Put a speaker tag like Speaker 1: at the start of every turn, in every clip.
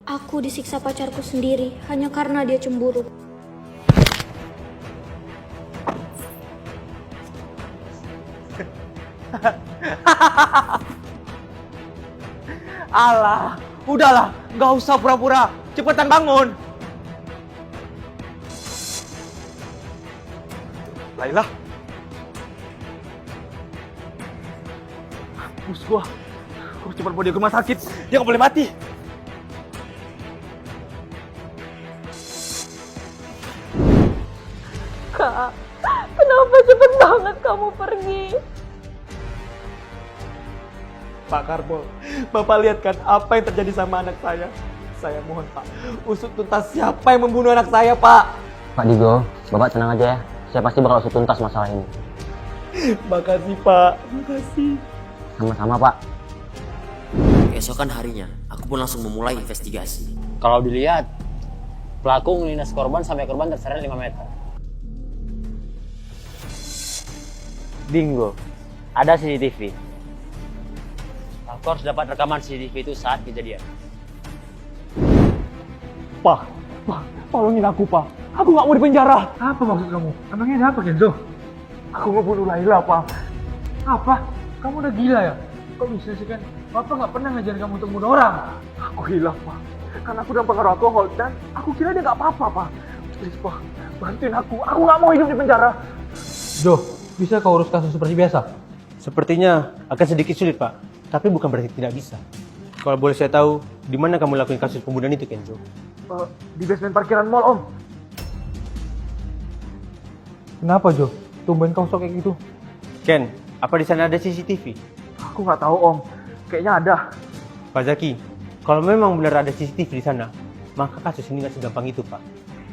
Speaker 1: Aku disiksa pacarku sendiri hanya karena dia cemburu.
Speaker 2: Alah, udahlah, nggak usah pura-pura. Cepetan bangun. Laila. Bus gua. Gua harus cepat bawa dia ke rumah sakit. Dia nggak boleh mati.
Speaker 3: Kak, kenapa cepet banget kamu pergi?
Speaker 2: Pak Karbol, Bapak lihat kan apa yang terjadi sama anak saya. Saya mohon Pak, usut tuntas siapa yang membunuh anak saya, Pak.
Speaker 4: Pak Digo, Bapak tenang aja ya. Saya pasti bakal usut tuntas masalah ini.
Speaker 2: Makasih Pak, makasih.
Speaker 4: Sama-sama Pak.
Speaker 5: Keesokan harinya, aku pun langsung memulai investigasi.
Speaker 6: Kalau dilihat, pelaku melindas korban sampai korban terseret 5 meter. Bingo, ada CCTV. Aku harus dapat rekaman CCTV itu saat kejadian.
Speaker 2: Pak, tolongin aku Pak. Aku nggak mau dipenjara.
Speaker 7: Apa maksud kamu? Emangnya ada apa, Kenzo?
Speaker 2: Aku ngebunuh Laila Pak.
Speaker 7: Apa? Kamu udah gila ya? Kok bisa sih, Ken? Papa nggak pernah ngajarin kamu untuk bunuh orang.
Speaker 2: Aku hilang Pak, karena aku dalam pengaruh alkohol dan aku kira dia nggak apa-apa Pak. Please Pak, bantuin aku. Aku nggak mau hidup di penjara.
Speaker 7: Jo, bisa kau urus kasus seperti biasa?
Speaker 8: Sepertinya akan sedikit sulit, Pak. Tapi bukan berarti tidak bisa. Kalau boleh saya tahu, di mana kamu lakuin kasus pembunuhan itu, Kenzo?
Speaker 2: Di basement parkiran mall Om.
Speaker 7: Kenapa, Jo? Tumben kau sok kayak gitu.
Speaker 8: Ken, apa di sana ada CCTV?
Speaker 2: Aku nggak tahu Om, kayaknya ada.
Speaker 8: Pak Zaki, kalau memang benar ada CCTV di sana, maka kasus ini nggak segampang itu, Pak.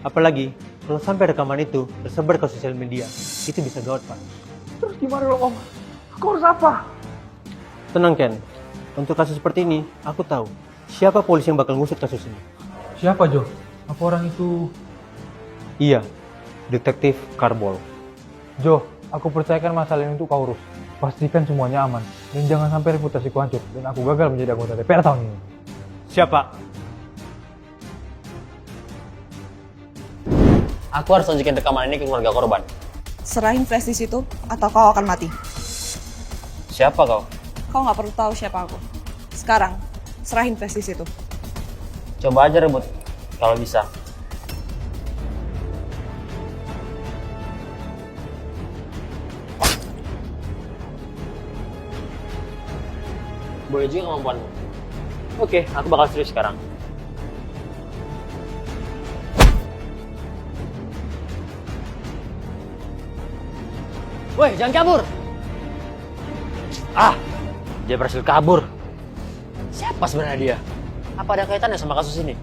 Speaker 8: Apalagi kalau sampai rekaman itu tersebar ke sosial media, itu bisa gawat, Pak.
Speaker 2: Terus gimana dong Om? Aku harus apa?
Speaker 8: Tenang, Ken. Untuk kasus seperti ini, aku tahu siapa polisi yang bakal ngusut kasus ini.
Speaker 7: Siapa, Jo? Apa orang itu?
Speaker 8: Iya, Detektif Karbol.
Speaker 7: Jo, aku percayakan masalah ini untuk kau urus. Pastikan semuanya aman. Dan jangan sampai reputasiku hancur. Dan aku gagal menjadi anggota DPR tahun ini.
Speaker 8: Siapa?
Speaker 6: Aku harus tunjukin rekaman ini ke keluarga korban.
Speaker 9: Serahin flash disk itu atau kau akan mati.
Speaker 6: Siapa kau?
Speaker 9: Kau nggak perlu tahu siapa aku. Sekarang, serahin flash disk itu.
Speaker 6: Coba aja rebut, kalau bisa. Boleh juga kemampuanmu. Oke, aku bakal serius sekarang. Woi, jangan kabur! Ah, dia berhasil kabur. Siapa sebenarnya dia? Apa ada kaitannya sama kasus ini?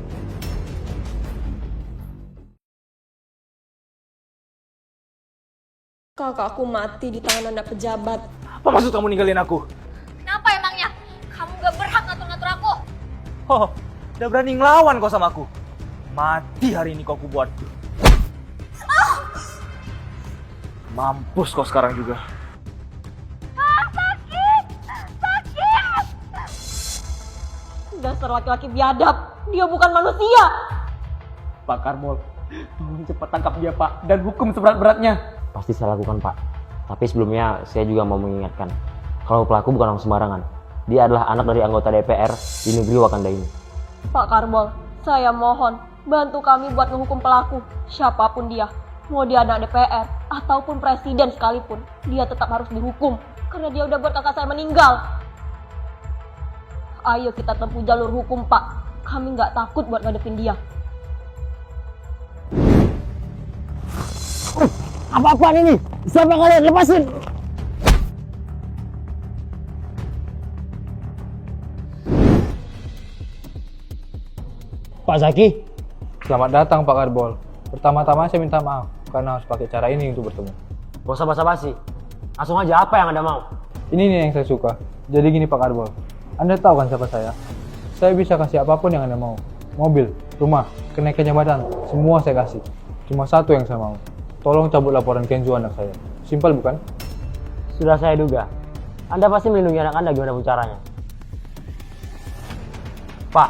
Speaker 3: Kakakku mati di tangan anak pejabat.
Speaker 2: Apa maksud kamu ninggalin aku?
Speaker 3: Kenapa emangnya? Kamu gak berhak ngatur-ngatur aku.
Speaker 2: Oh, udah berani ngelawan kau sama aku. Mati hari ini kau kubuat. Mampus kau sekarang juga.
Speaker 3: Dasar laki-laki biadab. Dia bukan manusia.
Speaker 2: Pak Karbol, tolong cepat tangkap dia Pak dan hukum seberat-beratnya.
Speaker 4: Pasti saya lakukan Pak. Tapi sebelumnya saya juga mau mengingatkan. Kalau pelaku bukan orang sembarangan. Dia adalah anak dari anggota DPR di negeri Wakanda ini.
Speaker 3: Pak Karbol, saya mohon bantu kami buat ngehukum pelaku. Siapapun dia. Mau dia anak DPR ataupun presiden sekalipun. Dia tetap harus dihukum. Karena dia udah buat kakak saya meninggal. Ayo kita tempuh jalur hukum Pak. Kami nggak takut buat ngadepin dia.
Speaker 4: Apa-apaan ini? Siapa kalian? Lepasin!
Speaker 6: Pak Zaki,
Speaker 7: Selamat datang, Pak Karbol. Pertama-tama saya minta maaf karena harus pakai cara ini untuk bertemu.
Speaker 6: gak usah basa-basi. Langsung aja apa yang Anda mau.
Speaker 7: Ini nih yang saya suka. Jadi gini Pak Karbol. Anda tahu kan siapa saya? Saya bisa kasih apapun yang Anda mau. Mobil, rumah, kenaikan jabatan, semua saya kasih. Cuma satu yang saya mau. Tolong cabut laporan Kenzo anak saya. Simpel bukan?
Speaker 6: Sudah saya duga. Anda pasti melindungi anak Anda gimana pun caranya.
Speaker 2: Pak,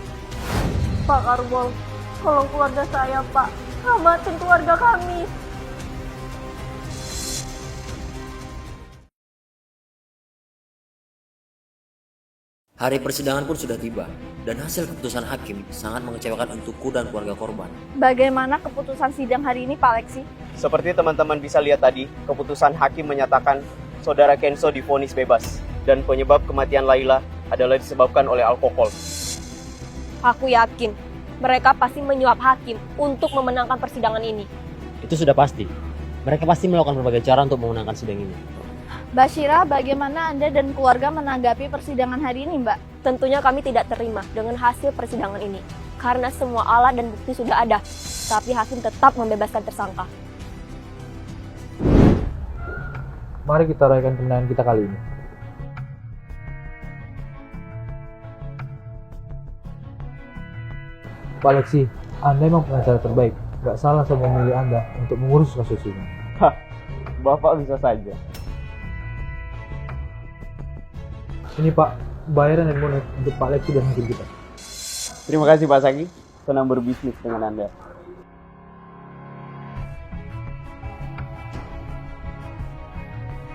Speaker 3: Pak Karbol, tolong keluarga saya, Pak. Selamatkan keluarga kami.
Speaker 5: Hari persidangan pun sudah tiba, dan hasil keputusan hakim sangat mengecewakan untukku dan keluarga korban.
Speaker 9: Bagaimana keputusan sidang hari ini, Pak Lexi?
Speaker 2: Seperti teman-teman bisa lihat tadi, keputusan hakim menyatakan saudara Kenzo divonis bebas dan penyebab kematian Laila adalah disebabkan oleh alkohol.
Speaker 3: Aku yakin mereka pasti menyuap hakim untuk memenangkan persidangan ini.
Speaker 4: Itu sudah pasti. Mereka pasti melakukan berbagai cara untuk memenangkan sidang ini.
Speaker 9: Bashira, bagaimana Anda dan keluarga menanggapi persidangan hari ini, Mbak?
Speaker 3: Tentunya kami tidak terima dengan hasil persidangan ini. Karena semua alat dan bukti sudah ada. Tapi hakim tetap membebaskan tersangka.
Speaker 7: Mari kita rayakan kemenangan kita kali ini. Pak Lexi, Anda memang pengacara terbaik. Gak salah saya memilih Anda untuk mengurus kasus ini.
Speaker 2: Bapak bisa saja.
Speaker 7: Ini Pak, bayaran dan bonus untuk Pak Lexi dan hakim kita.
Speaker 2: Terima kasih Pak Sagi, senang berbisnis dengan Anda.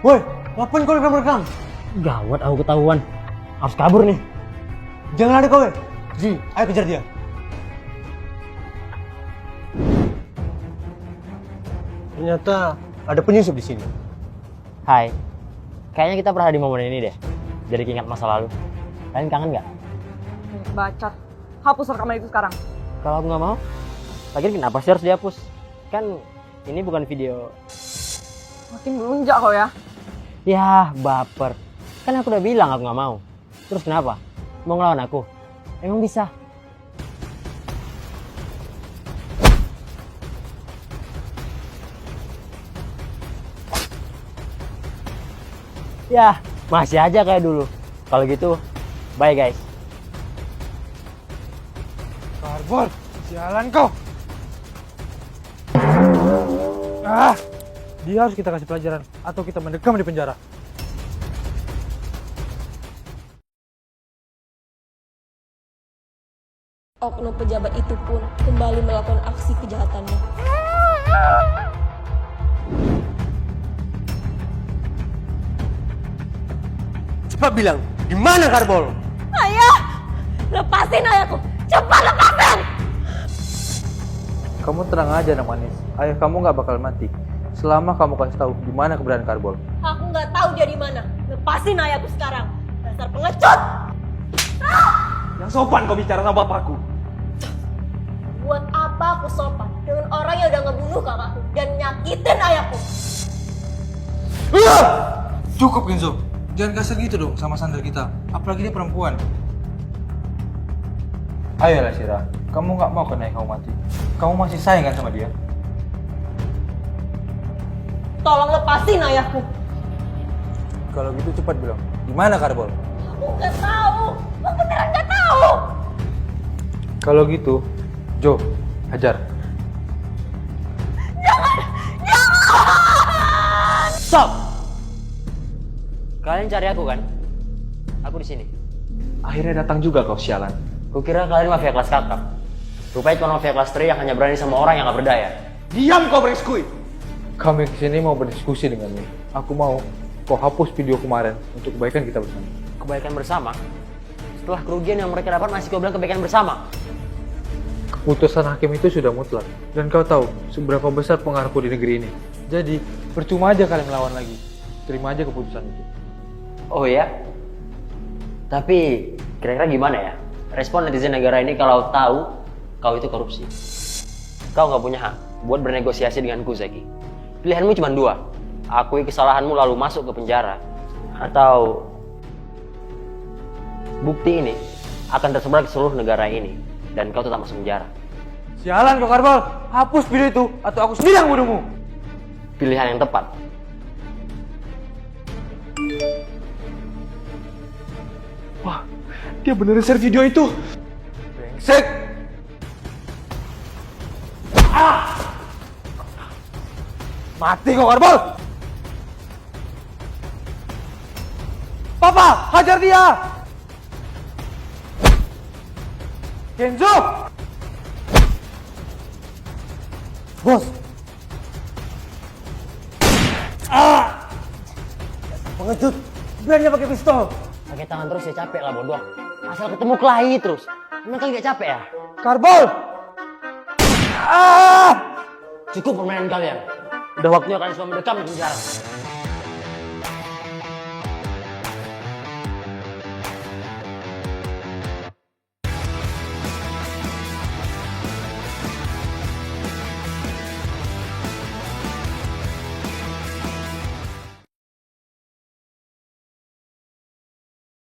Speaker 2: Woi, ngapain kau rekam-rekam?
Speaker 4: Gawat, aku ketahuan. Harus kabur nih.
Speaker 2: Jangan lari kau, Ji, ayo kejar dia. Ternyata ada penyusup di sini.
Speaker 4: Hai, kayaknya kita pernah di momen ini deh. Jadi ingat masa lalu. Kalian kangen nggak?
Speaker 9: Bacot. Hapus rekaman itu sekarang.
Speaker 4: Kalau aku nggak mau, lagian kenapa sih harus dihapus? Kan ini bukan video.
Speaker 9: Makin melunjak kau ya.
Speaker 4: Ya, baper. Kan aku udah bilang aku nggak mau. Terus kenapa? Mau ngelawan aku? Emang bisa? Ya, masih aja kayak dulu. Kalau gitu, bye guys.
Speaker 7: Karbol, sialan kau. Dia harus kita kasih pelajaran atau kita mendekam di penjara.
Speaker 3: Oknum pejabat itu pun kembali melakukan aksi kejahatannya.
Speaker 2: Cepat bilang, di mana Karbol?
Speaker 3: Ayah! Lepasin ayahku! Cepat lepasin!
Speaker 7: Kamu tenang aja, anak manis. Ayah kamu nggak bakal mati selama kamu kasih tahu di mana keberadaan Karbol.
Speaker 3: Aku nggak tahu dia di mana. Lepasin ayahku sekarang. Dasar pengecut!
Speaker 2: Yang sopan kau bicara sama bapakku.
Speaker 3: Buat apa aku sopan dengan orang yang udah ngebunuh kakakku dan nyakitin ayahku?
Speaker 7: Cukup Kenzo, jangan kasar gitu dong sama sandal kita, apalagi dia perempuan. Ayolah Syira, kamu nggak mau kan ayah kamu mati? Kamu masih sayang kan sama dia?
Speaker 3: Tolong lepasin ayahku.
Speaker 7: Kalau gitu cepat bilang, di mana Karbol?
Speaker 3: Aku nggak tahu. Aku beneran nggak tahu.
Speaker 7: Kalau gitu, Jo, hajar.
Speaker 4: Stop! Kalian cari aku kan? Aku di sini.
Speaker 2: Akhirnya datang juga kau sialan.
Speaker 4: Kukira kalian mafia kelas kakap. Rupanya cuma mafia kelas 3 yang hanya berani sama orang yang gak berdaya.
Speaker 2: Diam kau berekskui.
Speaker 7: Kami kesini mau berdiskusi denganmu. Aku mau kau hapus video kemarin untuk kebaikan kita bersama.
Speaker 4: Kebaikan bersama? Setelah kerugian yang mereka dapat masih kau bilang kebaikan bersama?
Speaker 7: Keputusan hakim itu sudah mutlak. Dan kau tahu seberapa besar pengaruhku di negeri ini. Jadi, percuma aja kalian melawan lagi. Terima aja keputusan itu.
Speaker 4: Oh ya? Tapi kira-kira gimana ya? Respon netizen negara ini kalau tahu kau itu korupsi. Kau nggak punya hak buat bernegosiasi denganku, Zaki. Pilihanmu cuma dua. Akui kesalahanmu lalu masuk ke penjara. Atau bukti ini akan tersebar ke seluruh negara ini. Dan kau tetap masuk penjara.
Speaker 7: Sialan kau Karbol, hapus video itu atau aku sendiri yang bunuhmu.
Speaker 4: Pilihan yang tepat.
Speaker 2: Wah, dia beneran share video itu.
Speaker 7: Brengsek! Mati kau Karbol! Papa, hajar dia! Kenzo!
Speaker 8: Bos. Pengecut. Berani pakai pistol.
Speaker 6: Pakai tangan terus ya capek lah bodoh. Asal ketemu kelahi terus. Emang kalian gak capek ya?
Speaker 8: Karbol.
Speaker 6: Cukup permainan kalian. Udah waktunya kalian semua mendekam di penjara.